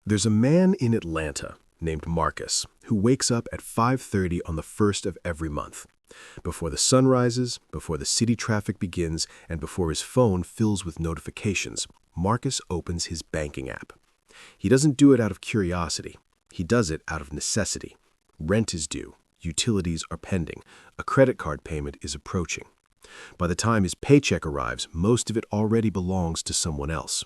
There's a man in Atlanta named Marcus who wakes up at 5:30 on the first of every month. Before the sun rises, before the city traffic begins, and before his phone fills with notifications, Marcus opens his banking app. He doesn't do it out of curiosity. He does it out of necessity. Rent is due. Utilities are pending. A credit card payment is approaching. By the time his paycheck arrives, most of it already belongs to someone else.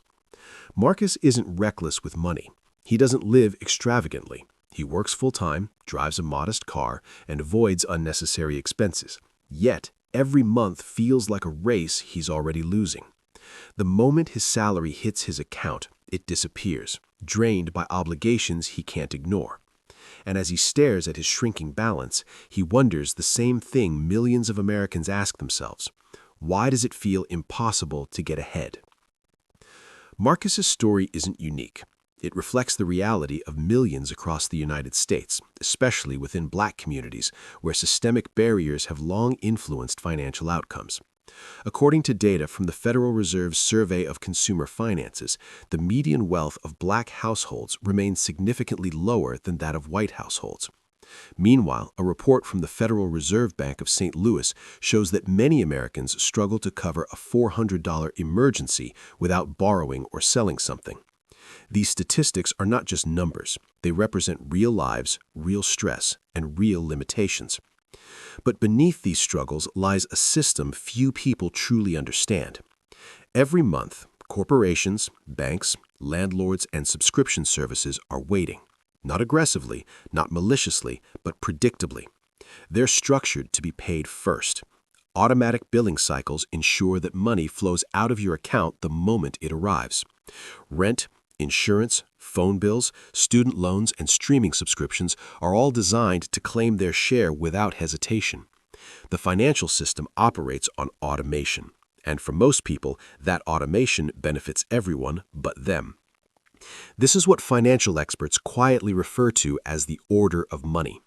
Marcus isn't reckless with money. He doesn't live extravagantly. He works full-time, drives a modest car, and avoids unnecessary expenses. Yet, every month feels like a race he's already losing. The moment his salary hits his account, it disappears, drained by obligations he can't ignore. And as he stares at his shrinking balance, he wonders the same thing millions of Americans ask themselves. Why does it feel impossible to get ahead? Marcus's story isn't unique. It reflects the reality of millions across the United States, especially within Black communities, where systemic barriers have long influenced financial outcomes. According to data from the Federal Reserve's Survey of Consumer Finances, the median wealth of Black households remains significantly lower than that of white households. Meanwhile, a report from the Federal Reserve Bank of St. Louis shows that many Americans struggle to cover a $400 emergency without borrowing or selling something. These statistics are not just numbers. They represent real lives, real stress, and real limitations. But beneath these struggles lies a system few people truly understand. Every month, corporations, banks, landlords, and subscription services are waiting. Not aggressively, not maliciously, but predictably. They're structured to be paid first. Automatic billing cycles ensure that money flows out of your account the moment it arrives. Rent, insurance, phone bills, student loans, and streaming subscriptions are all designed to claim their share without hesitation. The financial system operates on automation, and for most people, that automation benefits everyone but them. This is what financial experts quietly refer to as the order of money.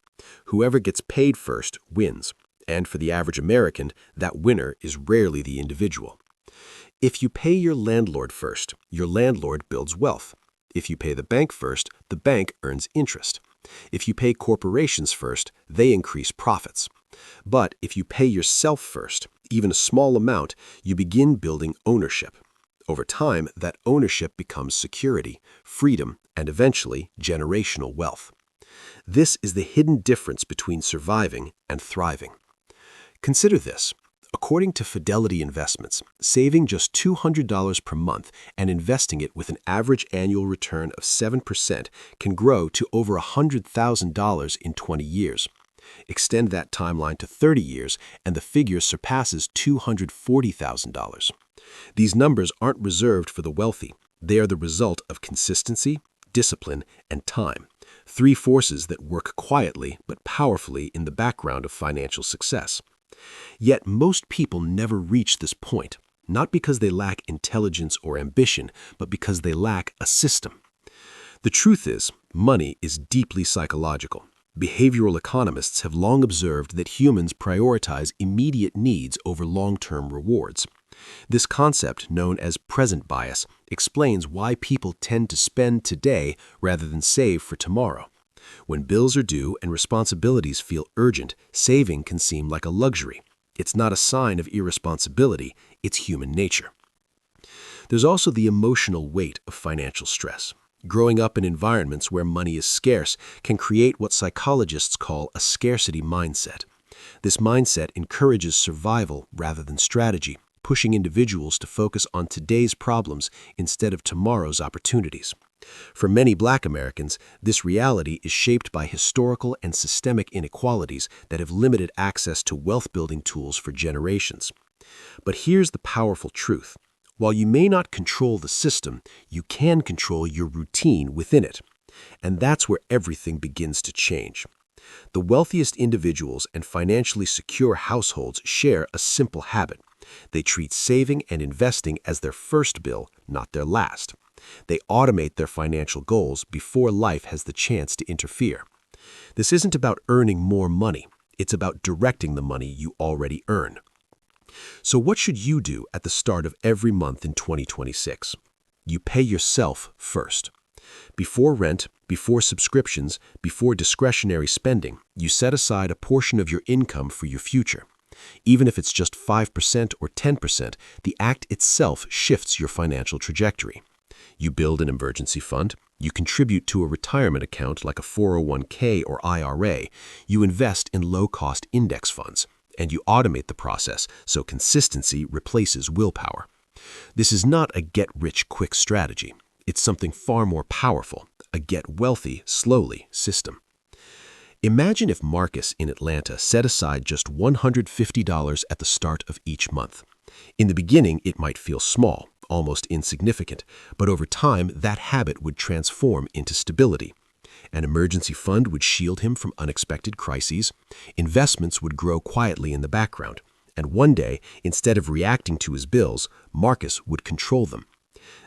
Whoever gets paid first wins, and for the average American, that winner is rarely the individual. If you pay your landlord first, your landlord builds wealth. If you pay the bank first, the bank earns interest. If you pay corporations first, they increase profits. But if you pay yourself first, even a small amount, you begin building ownership. Over time, that ownership becomes security, freedom, and eventually generational wealth. This is the hidden difference between surviving and thriving. Consider this. According to Fidelity Investments, saving just $200 per month and investing it with an average annual return of 7% can grow to over $100,000 in 20 years. Extend that timeline to 30 years, and the figure surpasses $240,000. These numbers aren't reserved for the wealthy. They are the result of consistency, discipline, and time, three forces that work quietly but powerfully in the background of financial success. Yet most people never reach this point, not because they lack intelligence or ambition, but because they lack a system. The truth is, money is deeply psychological. Behavioral economists have long observed that humans prioritize immediate needs over long-term rewards. This concept, known as present bias, explains why people tend to spend today rather than save for tomorrow. When bills are due and responsibilities feel urgent, saving can seem like a luxury. It's not a sign of irresponsibility, it's human nature. There's also the emotional weight of financial stress. Growing up in environments where money is scarce can create what psychologists call a scarcity mindset. This mindset encourages survival rather than strategy, pushing individuals to focus on today's problems instead of tomorrow's opportunities. For many Black Americans, this reality is shaped by historical and systemic inequalities that have limited access to wealth-building tools for generations. But here's the powerful truth. While you may not control the system, you can control your routine within it. And that's where everything begins to change. The wealthiest individuals and financially secure households share a simple habit. They treat saving and investing as their first bill, not their last. They automate their financial goals before life has the chance to interfere. This isn't about earning more money. It's about directing the money you already earn. So what should you do at the start of every month in 2026? You pay yourself first. Before rent, before subscriptions, before discretionary spending, you set aside a portion of your income for your future. Even if it's just 5% or 10%, the act itself shifts your financial trajectory. You build an emergency fund, you contribute to a retirement account like a 401k or IRA, you invest in low-cost index funds, and you automate the process so consistency replaces willpower. This is not a get-rich-quick strategy. It's something far more powerful, a get-wealthy-slowly system. Imagine if Marcus in Atlanta set aside just $150 at the start of each month. In the beginning, it might feel small, almost insignificant, but over time, that habit would transform into stability. An emergency fund would shield him from unexpected crises, investments would grow quietly in the background, and one day, instead of reacting to his bills, Marcus would control them.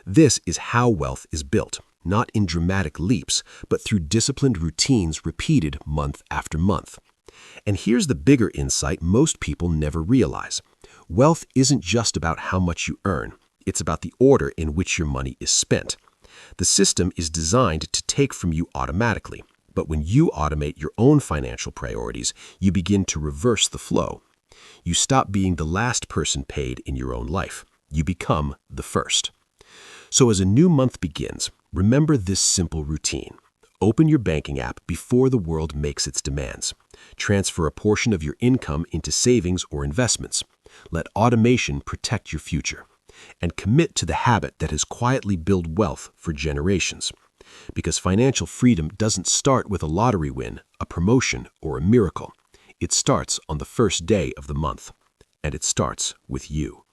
This is how wealth is built, not in dramatic leaps, but through disciplined routines repeated month after month. And here's the bigger insight most people never realize. Wealth isn't just about how much you earn. It's about the order in which your money is spent. The system is designed to take from you automatically, but when you automate your own financial priorities, you begin to reverse the flow. You stop being the last person paid in your own life. You become the first. So as a new month begins, remember this simple routine. Open your banking app before the world makes its demands. Transfer a portion of your income into savings or investments. Let automation protect your future. And commit to the habit that has quietly built wealth for generations. Because financial freedom doesn't start with a lottery win, a promotion, or a miracle. It starts on the first day of the month. And it starts with you.